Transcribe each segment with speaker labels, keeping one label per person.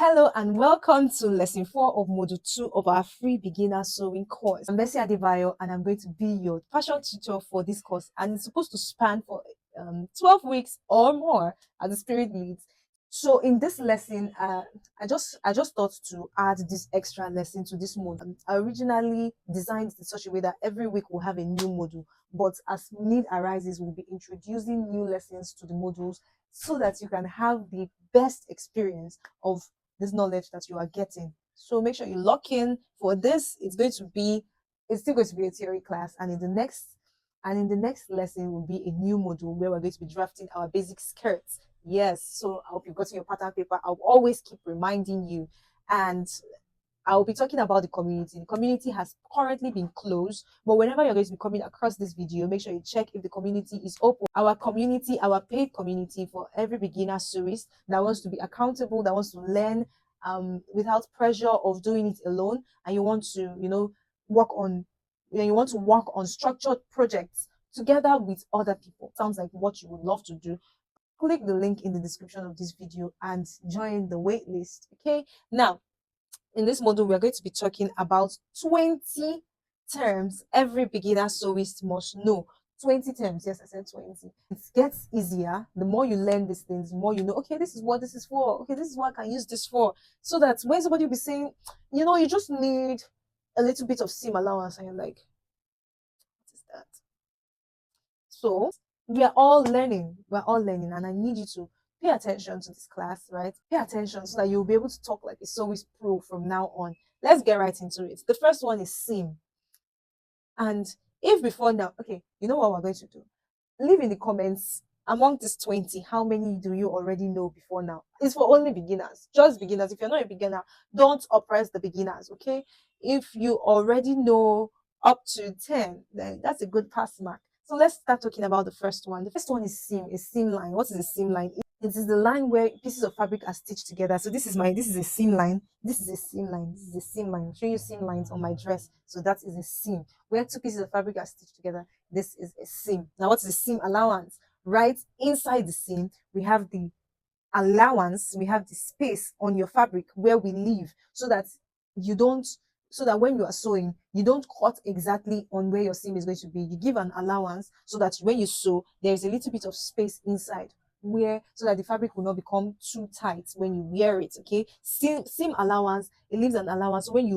Speaker 1: Hello and welcome to lesson 4 of module 2 of our free beginner sewing course. I'm Bessie Adebayo and I'm going to be your fashion tutor for this course, and it's supposed to span for 12 weeks or more as the spirit leads. So in this lesson, I just thought to add this extra lesson to this module. I originally designed it in such a way that every week we'll have a new module, but as need arises, we'll be introducing new lessons to the modules so that you can have the best experience of this knowledge that you are getting. So make sure you lock in for this. It's still going to be a theory class, and in the next lesson will be a new module where we're going to be drafting our basic skirts. Yes, so I hope you've gotten your pattern paper. I'll always keep reminding you. And I'll be talking about the community. The community has currently been closed, but whenever you're going to be coming across this video, make sure you check if the community is open. Our community, our paid community for every beginner series that wants to be accountable, that wants to learn without pressure of doing it alone, and you want to, work on, you want to work on structured projects together with other people. Sounds like what you would love to do. Click the link in the description of this video and join the wait list. Okay, now in this module, we're going to be talking about 20 terms every beginner sewist must know. 20 terms. Yes, I said 20. It gets easier. The more you learn these things, the more you know, okay, this is what this is for. Okay, this is what I can use this for. So that when somebody will be saying, you just need a little bit of seam allowance, and you're like, what is that? So we are all learning. We're all learning, and I need you to pay attention to this class, right? Pay attention so that you'll be able to talk like a sewist pro from now on. Let's get right into it. The first one is seam. And if before now, okay, you know what we're going to do? Leave in the comments among these 20, how many do you already know before now? It's for only beginners, just beginners. If you're not a beginner, don't oppress the beginners, okay? If you already know up to 10, then that's a good pass mark. So let's start talking about the first one. The first one is seam, a seam line. What is a seam line? It is the line where pieces of fabric are stitched together. So this is a seam line. This is a seam line. This is a seam line. I'm showing you seam lines on my dress. So that is a seam. Where two pieces of fabric are stitched together, this is a seam. Now, what is the seam allowance? Right inside the seam, we have the allowance, we have the space on your fabric where we leave, so that when you are sewing, you don't cut exactly on where your seam is going to be. You give an allowance so that when you sew, there is a little bit of space inside so that the fabric will not become too tight when you wear it. Okay, seam allowance, it leaves an allowance. When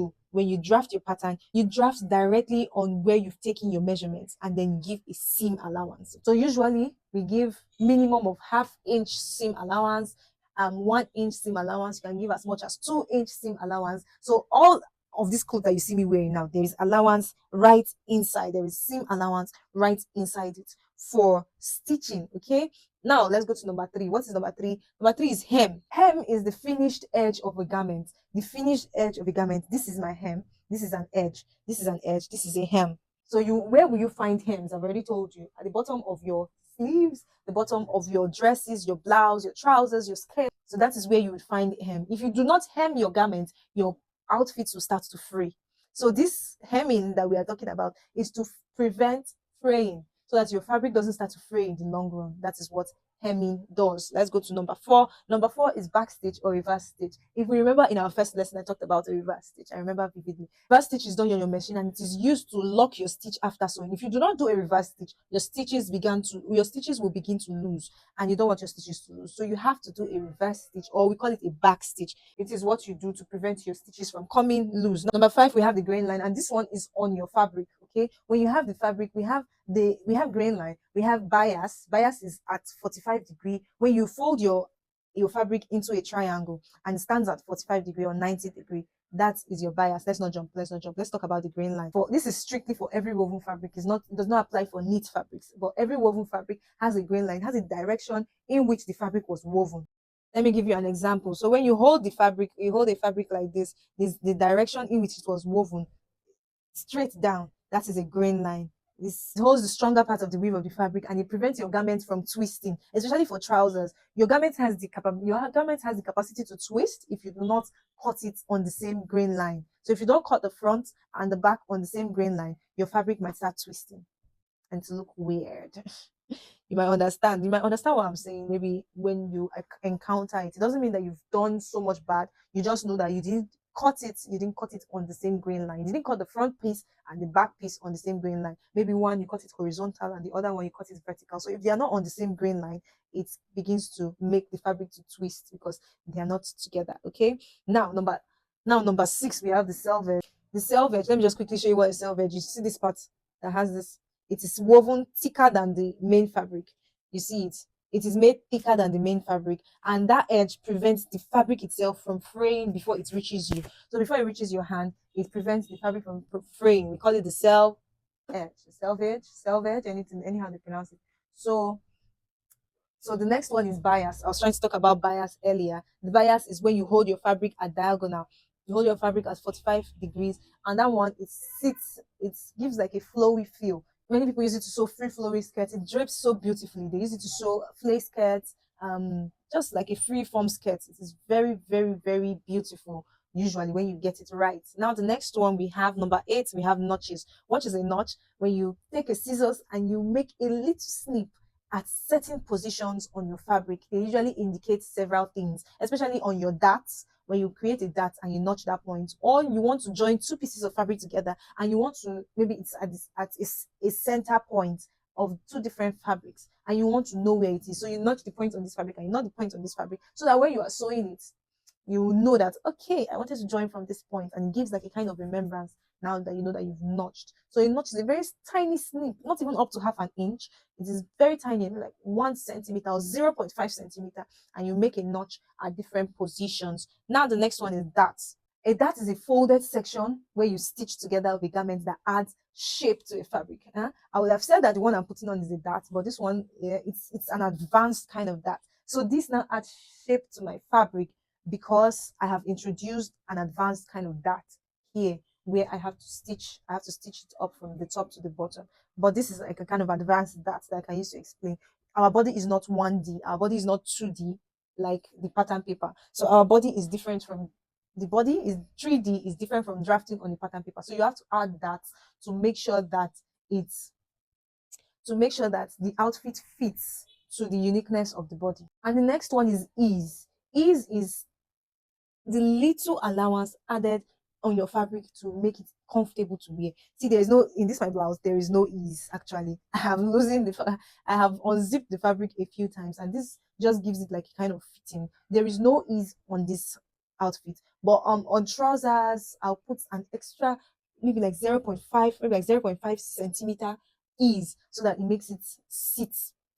Speaker 1: you draft your pattern, you draft directly on where you've taken your measurements, and then give a seam allowance. So usually we give minimum of half-inch seam allowance, 1-inch seam allowance. You can give as much as 2-inch seam allowance. So all of this clothes that you see me wearing now, there is allowance right inside. There is seam allowance right inside it for stitching. Okay, now let's go to number 3. What is number 3? Number 3 is hem. Hem is the finished edge of a garment. The finished edge of a garment. This is my hem. This is an edge. This is an edge. This is a hem. So where will you find hems? I've already told you. At the bottom of your sleeves, the bottom of your dresses, your blouse, your trousers, your skirt. So that is where you would find hem. If you do not hem your garment, your outfits will start to fray. So this hemming that we are talking about is to prevent fraying, so that your fabric doesn't start to fray in the long run. That is what hemming does. Let's go to number 4. Number 4 is back stitch or reverse stitch. If we remember, in our first lesson I talked about a reverse stitch. I remember vividly. Reverse stitch is done on your machine, and it is used to lock your stitch after sewing. If you do not do a reverse stitch, your stitches will begin to lose, and you don't want your stitches to lose. So you have to do a reverse stitch, or we call it a back stitch. It is what you do to prevent your stitches from coming loose. Number 5, we have the grain line, and this one is on your fabric. Okay, when you have the fabric, we have grain line, we have bias. Bias is at 45 degree. When you fold your fabric into a triangle and it stands at 45 degree or 90 degree, that is your bias. Let's not jump. Let's talk about the grain line. This is strictly for every woven fabric. It does not apply for knit fabrics, but every woven fabric has a grain line, has a direction in which the fabric was woven. Let me give you an example. So when you hold the fabric, you hold a fabric like this the direction in which it was woven straight down. That is a grain line. This holds the stronger part of the weave of the fabric, and it prevents your garment from twisting, especially for trousers. Your garment has the capacity to twist if you do not cut it on the same grain line. So if you don't cut the front and the back on the same grain line, your fabric might start twisting and to look weird. You might understand what I'm saying. Maybe when you encounter it, it doesn't mean that you've done so much bad. You just know that you didn't cut it on the same grain line. You didn't cut the front piece and the back piece on the same grain line. Maybe one you cut it horizontal and the other one you cut it vertical. So if they are not on the same grain line, it begins to make the fabric to twist because they are not together. Okay. Now number six, we have the selvage. The selvage. Let me just quickly show you what is selvage. You see this part that has this. It is woven thicker than the main fabric. You see it. It is made thicker than the main fabric, and that edge prevents the fabric itself from fraying before it reaches you. So before it reaches your hand, it prevents the fabric from fraying. We call it the selvage, anything, anyhow they pronounce it. So the next one is bias. I was trying to talk about bias earlier. The bias is when you hold your fabric at diagonal. You hold your fabric at 45 degrees, and that one it gives like a flowy feel. Many people use it to sew free flowy skirts. It drapes so beautifully. They use it to sew flay skirts, just like a free form skirt. It is very, very, very beautiful. Usually, when you get it right. Now, the next one we have number eight. We have notches. What is a notch? When you take a scissors and you make a little snip at certain positions on your fabric. They usually indicate several things, especially on your darts. When you create a dart and you notch that point, or you want to join two pieces of fabric together and you want to, maybe it's at a center point of two different fabrics and you want to know where it is. So you notch the point on this fabric and you notch the point on this fabric so that when you are sewing it, you will know that, okay, I wanted to join from this point, and it gives like a kind of remembrance now that you know that you've notched. So a notch is a very tiny snip, not even up to half an inch. It is very tiny, like 1 centimeter or 0.5 centimeter, and you make a notch at different positions. Now the next one is dart. A dart is a folded section where you stitch together the garment that adds shape to a fabric. I would have said that the one I'm putting on is a dart, but this one, yeah, it's an advanced kind of dart. So this now adds shape to my fabric because I have introduced an advanced kind of dart here where I have to stitch it up from the top to the bottom. But this is like a kind of advanced dart that I can use to explain. Our body is not 1D, our body is not 2D like the pattern paper. So our body is different from the body is 3D is different from drafting on the pattern paper. So you have to add that to make sure that it's the outfit fits to the uniqueness of the body. And the next one is ease. Ease is the little allowance added on your fabric to make it comfortable to wear. See, there is no in this my blouse. There is no ease actually. I have unzipped the fabric a few times, and this just gives it like a kind of fitting. There is no ease on this outfit, but on trousers, I'll put an extra maybe like 0.5, maybe like 0.5 centimeter ease so that it makes it sit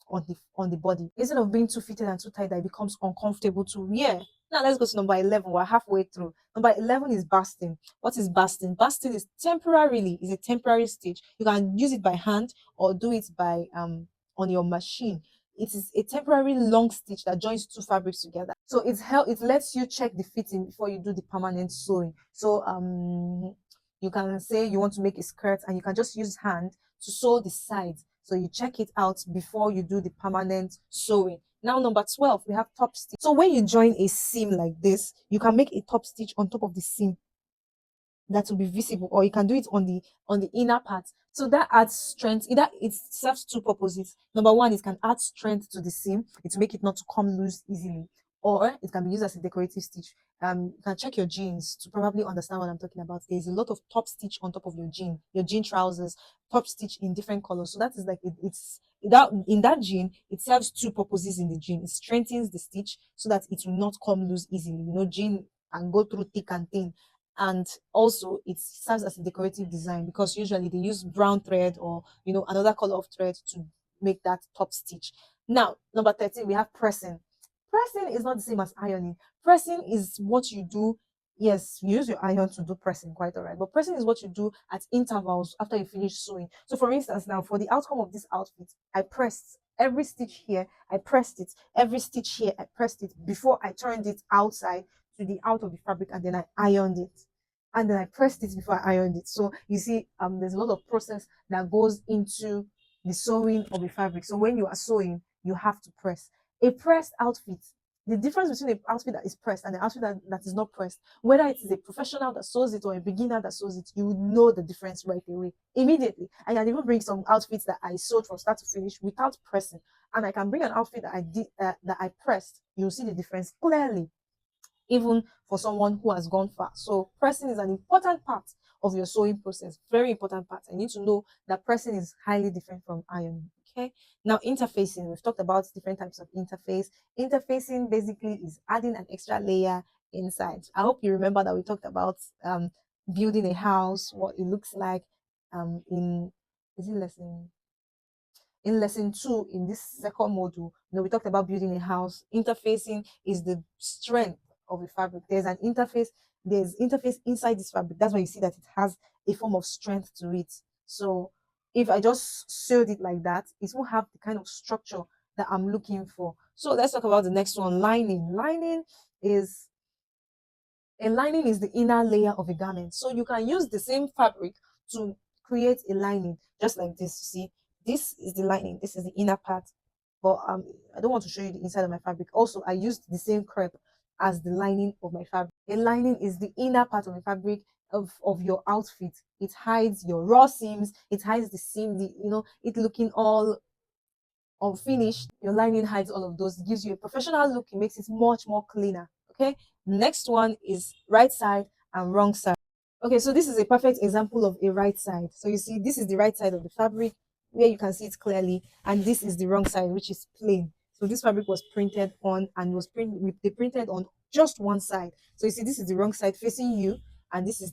Speaker 1: on the body instead of being too fitted and too tight that it becomes uncomfortable to wear. Now let's go to number 11. We're halfway through. Number 11 is basting. What is basting? Basting is a temporary stitch. You can use it by hand or do it by on your machine. It is a temporary long stitch that joins two fabrics together. So it lets you check the fitting before you do the permanent sewing. So you can say you want to make a skirt and you can just use hand to sew the sides. So you check it out before you do the permanent sewing. Now, number 12, we have top stitch. So when you join a seam like this, you can make a top stitch on top of the seam that will be visible, or you can do it on the inner part. So that adds strength. It serves two purposes. Number one, it can add strength to the seam. It will make it not to come loose easily, or it can be used as a decorative stitch. You can check your jeans to probably understand what I'm talking about. There's a lot of top stitch on top of your jean trousers, top stitch in different colors. So that is like it's that in that jean, it serves two purposes in the jean. It strengthens the stitch so that it will not come loose easily. Jean and go through thick and thin, and also it serves as a decorative design because usually they use brown thread or another color of thread to make that top stitch. Now number 13, we have pressing. Pressing is not the same as ironing. Pressing is what you do. Yes, you use your iron to do pressing, quite all right, but pressing is what you do at intervals after you finish sewing. So for instance, now for the outcome of this outfit, I pressed every stitch here, I pressed it, every stitch here, I pressed it before I turned it outside to the out of the fabric, and then I ironed it, and then I pressed it before I ironed it. So you see, there's a lot of process that goes into the sewing of the fabric. So when you are sewing, you have to press. A pressed outfit The difference between an outfit that is pressed and an outfit that is not pressed, whether it is a professional that sews it or a beginner that sews it, you will know the difference right away, immediately. I can even bring some outfits that I sewed from start to finish without pressing, and I can bring an outfit that I did that I pressed. You'll see the difference clearly, even for someone who has gone far. So pressing is an important part of your sewing process, very important part. I need to know that pressing is highly different from ironing. Okay. Now interfacing, we've talked about different types of interface. Interfacing basically is adding an extra layer inside. I hope you remember that we talked about building a house, what it looks like in is it lesson in lesson 2 in this second module. We talked about building a house. Interfacing is the strength of a fabric. There's interface inside this fabric. That's why you see that it has a form of strength to it. So if I just sewed it like that, it won't have the kind of structure that I'm looking for. So let's talk about the next one, lining. Is a lining is the inner layer of a garment. So you can use the same fabric to create a lining, just like this. You see, this is the lining, this is the inner part. But I don't want to show you the inside of my fabric. Also, I used the same crepe as the lining of my fabric. A lining is the inner part of the fabric of your outfit. It hides your raw seams, it hides the seam, it looking all unfinished. Your lining hides all of those. It gives you a professional look. It makes it much more cleaner. Okay. Next one is right side and wrong side. Okay, so this is a perfect example of a right side. So you see, this is the right side of the fabric where you can see it clearly, and this is the wrong side, which is plain. So this fabric was printed on and they printed on just one side. So you see, this is the wrong side facing you, and this is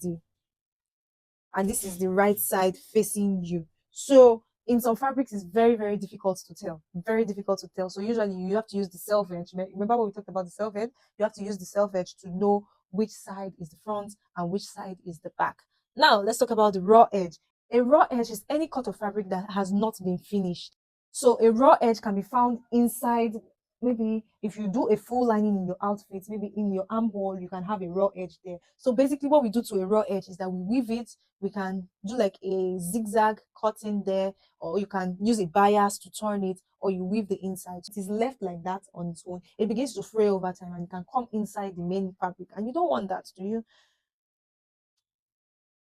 Speaker 1: the right side facing you. So in some fabrics, it's very, very difficult to tell. Very difficult to tell. So usually you have to use the self edge. Remember when we talked about the self edge? You have to use the self edge to know which side is the front and which side is the back. Now let's talk about the raw edge. A raw edge is any cut of fabric that has not been finished. So a raw edge can be found inside. Maybe if you do a full lining in your outfit, maybe in your armhole, you can have a raw edge there. So basically what we do to a raw edge is that we weave it. We can do like a zigzag cutting there, or you can use a bias to turn it, or you weave the inside. It is left like that on its own. It begins to fray over time and it can come inside the main fabric, and you don't want that, do you?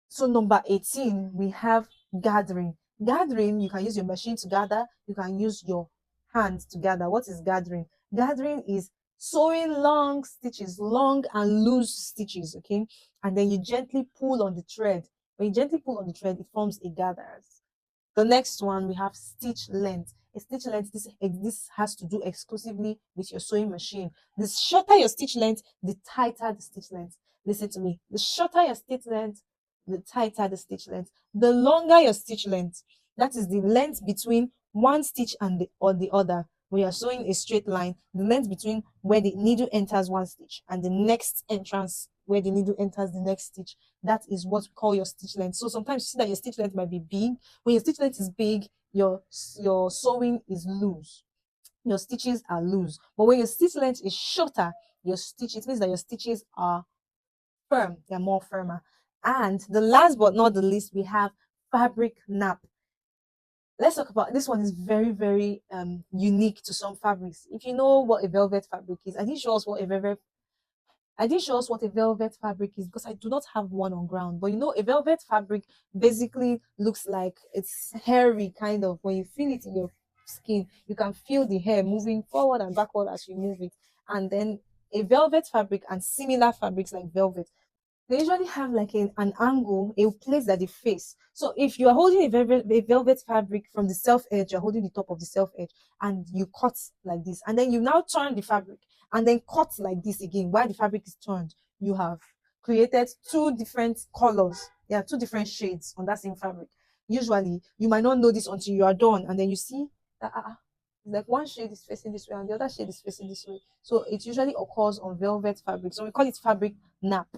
Speaker 1: So number 18, we have gathering. Gathering, you can use your machine to gather, you can use your hand to gather. What is gathering? Gathering is sewing long stitches, long and loose stitches, okay? And then you gently pull on the thread. When you gently pull on the thread, it forms a gather. The next one, we have stitch length. A stitch length, this has to do exclusively with your sewing machine. The shorter your stitch length, the tighter the stitch length. Listen to me. The shorter your stitch length, the tighter the stitch length. The longer your stitch length, that is the length between one stitch and the other. When you're sewing a straight line, the length between where the needle enters one stitch and the next entrance where the needle enters the next stitch, that is what we call your stitch length. So sometimes you see that your stitch length might be big. When your stitch length is big, your sewing is loose. Your stitches are loose. But when your stitch length is shorter, it means that your stitches are firm. They're more firmer. And the last but not the least, we have fabric nap. Let's talk about this one. Is very, very unique to some fabrics. If you know what a velvet fabric is, I didn't show us what a velvet fabric is because I do not have one on ground. But a velvet fabric basically looks like it's hairy, kind of. When you feel it in your skin, you can feel the hair moving forward and backward as you move it. And then a velvet fabric and similar fabrics like velvet, they usually have like an angle, a place that they face. So if you are holding a velvet fabric from the self edge, you're holding the top of the self edge and you cut like this. And then you now turn the fabric and then cut like this again. While the fabric is turned, you have created two different colors. There are two different shades on that same fabric. Usually, you might not know this until you are done. And then you see that like one shade is facing this way and the other shade is facing this way. So it usually occurs on velvet fabric. So we call it fabric nap.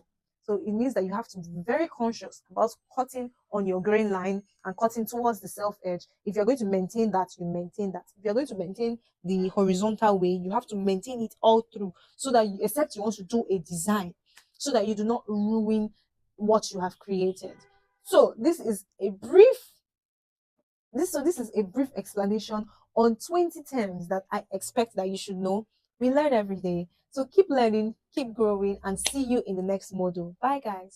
Speaker 1: So it means that you have to be very conscious about cutting on your grain line and cutting towards the self edge. If you're going to maintain that, you maintain that. If you're going to maintain the horizontal way, you have to maintain it all through so that except you want to do a design, so that you do not ruin what you have created. So this is a brief explanation on 20 terms that I expect that you should know We learn every day. So keep learning, keep growing, and see you in the next module. Bye, guys.